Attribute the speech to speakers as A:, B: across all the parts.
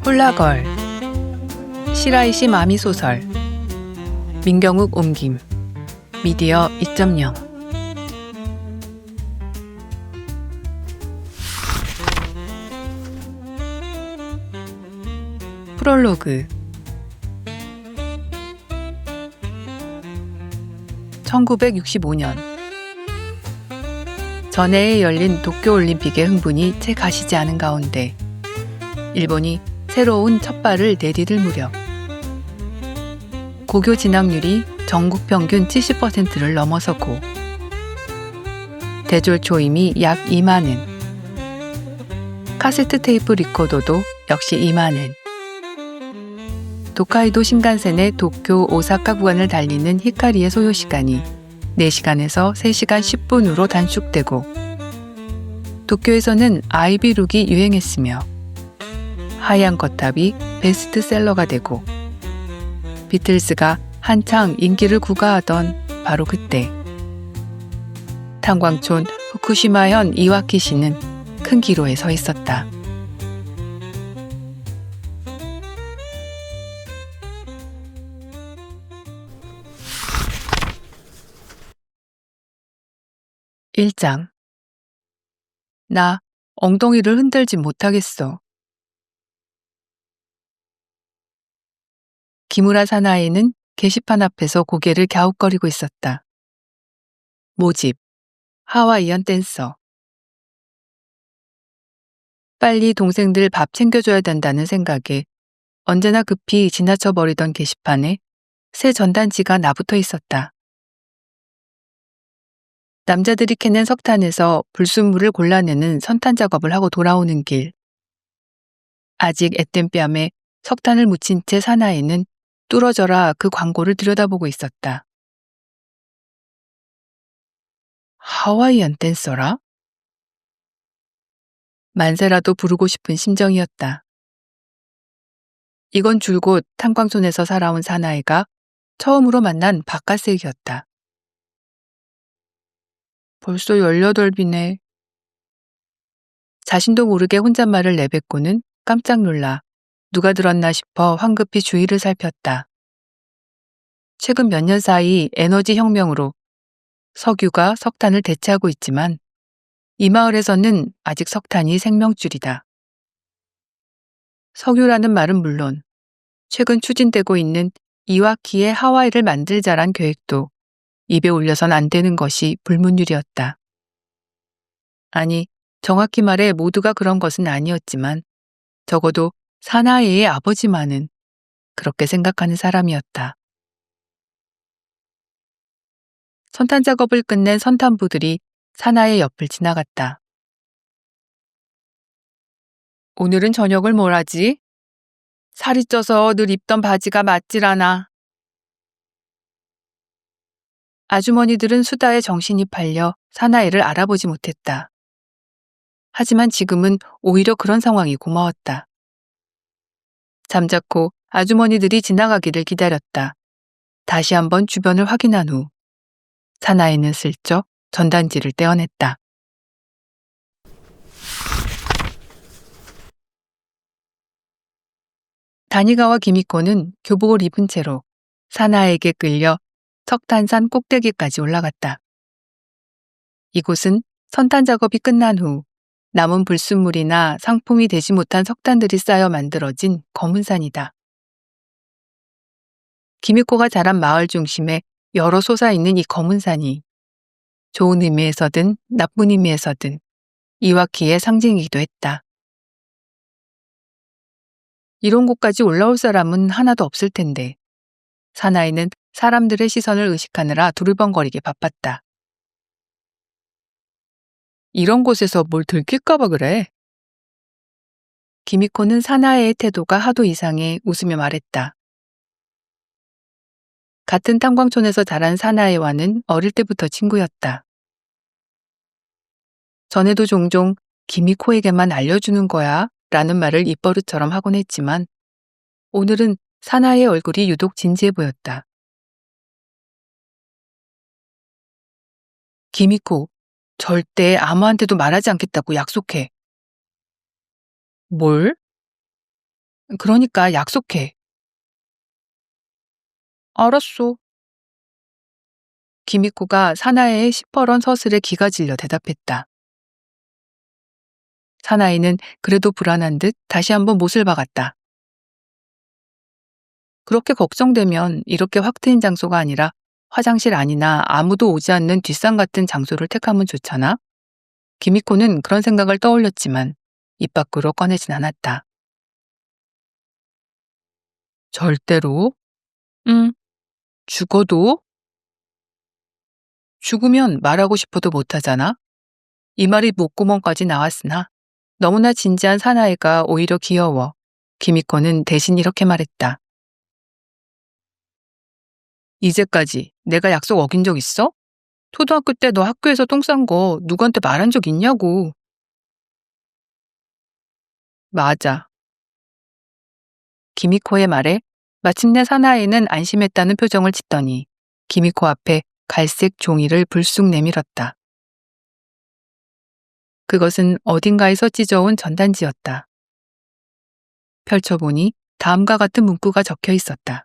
A: 훌라걸, 시라이시 마미소설, 민경욱 옮김, 미디어 2.0. 프롤로그. 1965년 전해에 열린 도쿄올림픽의 흥분이 채 가시지 않은 가운데 일본이 새로운 첫 발을 내디딜 무렵 고교 진학률이 전국 평균 70%를 넘어서고 대졸 초임이 약 2만은, 카세트 테이프 리코더도 역시 2만은, 도카이도 신간센의 도쿄 오사카 구간을 달리는 히카리의 소요 시간이 4시간에서 3시간 10분으로 단축되고 도쿄에서는 아이비룩이 유행했으며 하얀 거탑이 베스트셀러가 되고 비틀스가 한창 인기를 구가하던 바로 그때 탄광촌 후쿠시마현 이와키시는 큰 기로에 서 있었다. (1장) 나 엉덩이를 흔들지 못하겠어. 기무라 사나이는 게시판 앞에서 고개를 갸웃거리고 있었다. 모집, 하와이안 댄서. 빨리 동생들 밥 챙겨줘야 된다는 생각에 언제나 급히 지나쳐버리던 게시판에 새 전단지가 나붙어 있었다. 남자들이 캐낸 석탄에서 불순물을 골라내는 선탄 작업을 하고 돌아오는 길. 아직 앳된 뺨에 석탄을 묻힌 채 사나이는 뚫어져라 그 광고를 들여다보고 있었다. 하와이안 댄서라? 만세라도 부르고 싶은 심정이었다. 이건 줄곧 탄광촌에서 살아온 사나이가 처음으로 만난 바깥색이었다. 벌써 18이네. 자신도 모르게 혼잣말을 내뱉고는 깜짝 놀라 누가 들었나 싶어 황급히 주위를 살폈다. 최근 몇 년 사이 에너지 혁명으로 석유가 석탄을 대체하고 있지만 이 마을에서는 아직 석탄이 생명줄이다. 석유라는 말은 물론 최근 추진되고 있는 이와키의 하와이를 만들자란 계획도 입에 올려선 안 되는 것이 불문율이었다. 아니, 정확히 말해 모두가 그런 것은 아니었지만 적어도 사나이의 아버지만은 그렇게 생각하는 사람이었다. 선탄 작업을 끝낸 선탄부들이 사나이의 옆을 지나갔다. 오늘은 저녁을 뭘 하지? 살이 쪄서 늘 입던 바지가 맞질 않아. 아주머니들은 수다에 정신이 팔려 사나이를 알아보지 못했다. 하지만 지금은 오히려 그런 상황이 고마웠다. 잠자코 아주머니들이 지나가기를 기다렸다. 다시 한번 주변을 확인한 후 사나이는 슬쩍 전단지를 떼어냈다. 다니가와 기미코는 교복을 입은 채로 사나이에게 끌려 석탄산 꼭대기까지 올라갔다. 이곳은 선탄 작업이 끝난 후 남은 불순물이나 상품이 되지 못한 석탄들이 쌓여 만들어진 검은 산이다. 기미코가 자란 마을 중심에 여러 솟아있는 이 검은 산이 좋은 의미에서든 나쁜 의미에서든 이와키의 상징이기도 했다. 이런 곳까지 올라올 사람은 하나도 없을 텐데 사나이는 사람들의 시선을 의식하느라 두리번거리게 바빴다. 이런 곳에서 뭘 들킬까봐 그래. 기미코는 사나이의 태도가 하도 이상해 웃으며 말했다. 같은 탄광촌에서 자란 사나이와는 어릴 때부터 친구였다. 전에도 종종 기미코에게만 알려주는 거야 라는 말을 입버릇처럼 하곤 했지만 오늘은 사나이의 얼굴이 유독 진지해 보였다. 기미코, 절대 아무한테도 말하지 않겠다고 약속해. 뭘? 그러니까 약속해. 알았어. 기미코가 사나이의 시퍼런 서슬에 기가 질려 대답했다. 사나이는 그래도 불안한 듯 다시 한번 못을 박았다. 그렇게 걱정되면 이렇게 확 트인 장소가 아니라 화장실 안이나 아무도 오지 않는 뒷산 같은 장소를 택하면 좋잖아? 기미코는 그런 생각을 떠올렸지만 입 밖으로 꺼내진 않았다. 절대로? 응. 죽어도? 죽으면 말하고 싶어도 못하잖아? 이 말이 목구멍까지 나왔으나 너무나 진지한 사나이가 오히려 귀여워. 기미코는 대신 이렇게 말했다. 이제까지 내가 약속 어긴 적 있어? 초등학교 때 너 학교에서 똥 싼 거 누구한테 말한 적 있냐고. 맞아. 기미코의 말에 마침내 사나이는 안심했다는 표정을 짓더니 기미코 앞에 갈색 종이를 불쑥 내밀었다. 그것은 어딘가에서 찢어온 전단지였다. 펼쳐보니 다음과 같은 문구가 적혀 있었다.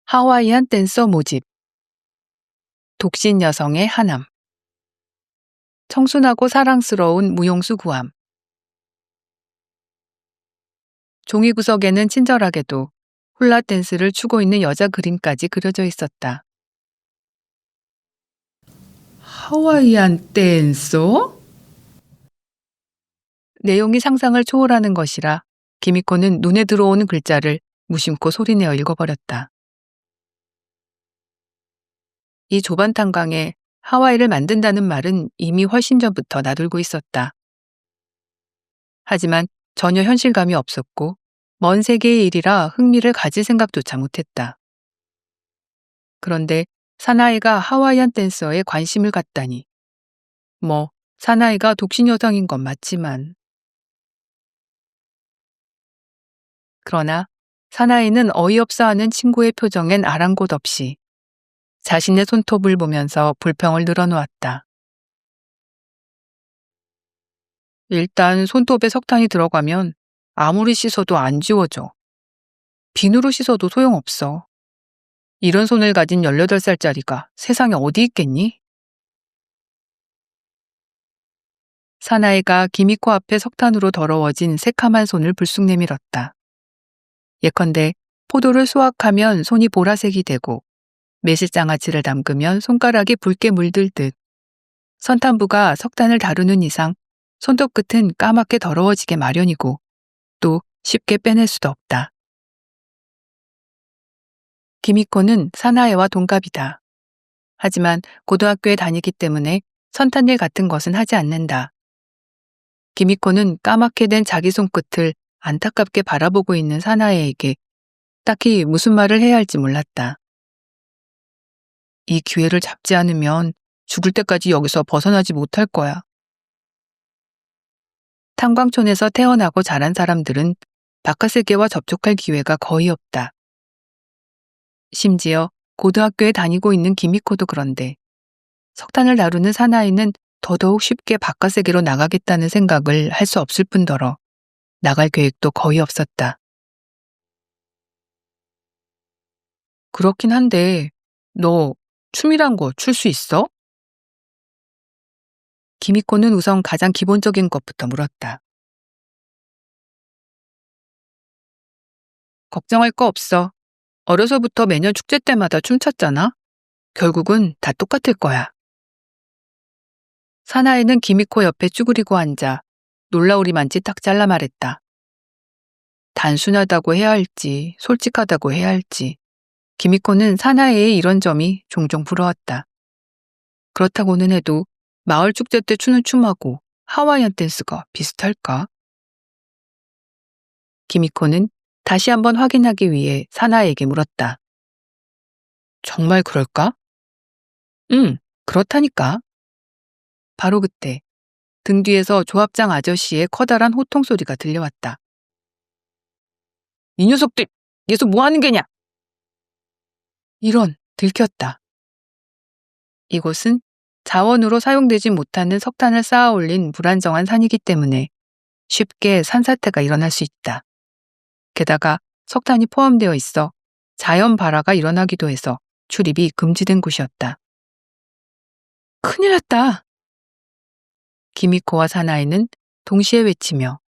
A: 하와이안 댄서 모집. 독신 여성의 하남. 청순하고 사랑스러운 무용수 구함. 종이 구석에는 친절하게도 훌라 댄스를 추고 있는 여자 그림까지 그려져 있었다. 하와이안 댄서? 내용이 상상을 초월하는 것이라 기미코는 눈에 들어오는 글자를 무심코 소리내어 읽어버렸다. 이 좁은 탄광에 하와이를 만든다는 말은 이미 훨씬 전부터 나돌고 있었다. 하지만 전혀 현실감이 없었고 먼 세계의 일이라 흥미를 가질 생각조차 못했다. 그런데 사나이가 하와이안 댄서에 관심을 갖다니. 뭐 사나이가 독신 여성인 건 맞지만. 그러나 사나이는 어이없어하는 친구의 표정엔 아랑곳 없이 자신의 손톱을 보면서 불평을 늘어놓았다. 일단 손톱에 석탄이 들어가면 아무리 씻어도 안 지워져. 비누로 씻어도 소용없어. 이런 손을 가진 18살짜리가 세상에 어디 있겠니? 사나이가 기미코 앞에 석탄으로 더러워진 새카만 손을 불쑥 내밀었다. 예컨대 포도를 수확하면 손이 보라색이 되고 매실장아찌를 담그면 손가락이 붉게 물들 듯 선탄부가 석탄을 다루는 이상 손톱 끝은 까맣게 더러워지게 마련이고 또 쉽게 빼낼 수도 없다. 기미코는 사나이와 동갑이다. 하지만 고등학교에 다니기 때문에 선탄일 같은 것은 하지 않는다. 기미코는 까맣게 된 자기 손끝을 안타깝게 바라보고 있는 사나이에게 딱히 무슨 말을 해야 할지 몰랐다. 이 기회를 잡지 않으면 죽을 때까지 여기서 벗어나지 못할 거야. 탄광촌에서 태어나고 자란 사람들은 바깥 세계와 접촉할 기회가 거의 없다. 심지어 고등학교에 다니고 있는 기미코도 그런데 석탄을 다루는 사나이는 더더욱 쉽게 바깥 세계로 나가겠다는 생각을 할 수 없을 뿐더러 나갈 계획도 거의 없었다. 그렇긴 한데 너 춤이란 거 출 수 있어? 기미코는 우선 가장 기본적인 것부터 물었다. 걱정할 거 없어. 어려서부터 매년 축제 때마다 춤췄잖아. 결국은 다 똑같을 거야. 사나이는 기미코 옆에 쭈그리고 앉아 놀라우리만치 딱 잘라 말했다. 단순하다고 해야 할지 솔직하다고 해야 할지 기미코는 사나이의 이런 점이 종종 부러웠다. 그렇다고는 해도 마을 축제 때 추는 춤하고 하와이안 댄스가 비슷할까? 기미코는 다시 한번 확인하기 위해 사나이에게 물었다. 정말 그럴까? 응, 그렇다니까. 바로 그때 등 뒤에서 조합장 아저씨의 커다란 호통 소리가 들려왔다. 이 녀석들, 여기서 뭐 하는 게냐? 이런, 들켰다. 이곳은 자원으로 사용되지 못하는 석탄을 쌓아 올린 불안정한 산이기 때문에 쉽게 산사태가 일어날 수 있다. 게다가 석탄이 포함되어 있어 자연 발화가 일어나기도 해서 출입이 금지된 곳이었다. 큰일 났다. 기미코와 사나이는 동시에 외치며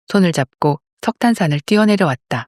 A: 손을 잡고 석탄산을 뛰어내려왔다.